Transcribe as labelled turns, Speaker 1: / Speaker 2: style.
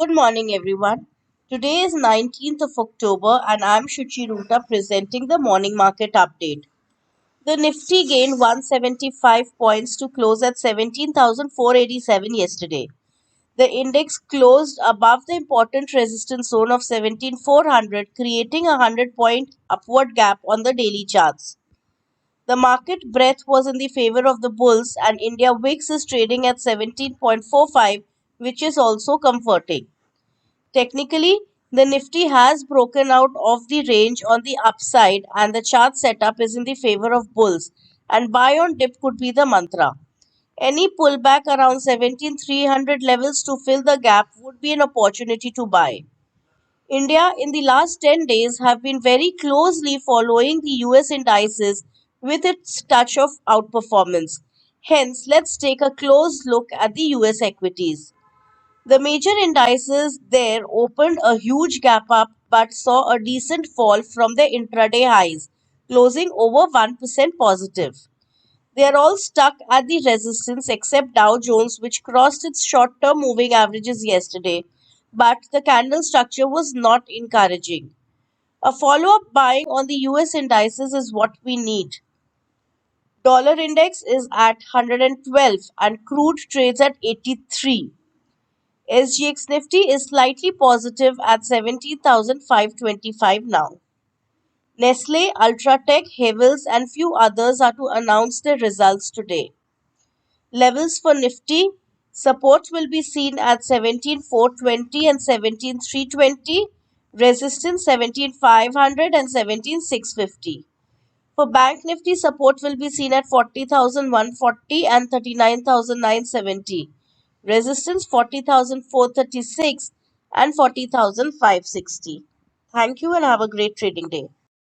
Speaker 1: Good morning, everyone. Today is 19th of October, and I'm Shuchiruta presenting the morning market update. The Nifty gained 175 points to close at 17,487 yesterday. The index closed above the important resistance zone of 17,400, creating a 100-point upward gap on the daily charts. The market breadth was in the favor of the bulls, and India VIX is trading at 17.45, which is also comforting. Technically, the Nifty has broken out of the range on the upside and the chart setup is in the favor of bulls, and buy on dip could be the mantra. Any pullback around 17,300 levels to fill the gap would be an opportunity to buy. India in the last 10 days have been very closely following the US indices with its touch of outperformance. Hence, let's take a close look at the US equities. The major indices there opened a huge gap up but saw a decent fall from their intraday highs, closing over 1% positive. They are all stuck at the resistance except Dow Jones, which crossed its short term moving averages yesterday, but the candle structure was not encouraging. A follow up buying on the US indices is what we need. Dollar index is at 112 and crude trades at 83. SGX Nifty is slightly positive at 17,525 now. Nestle, Ultratech, Havels, and few others are to announce their results today. Levels for Nifty support will be seen at 17,420 and 17,320, resistance 17,500 and 17,650. For Bank Nifty, support will be seen at 40,140 and 39,970. Resistance 40,436 and 40,560. Thank you and have a great trading day.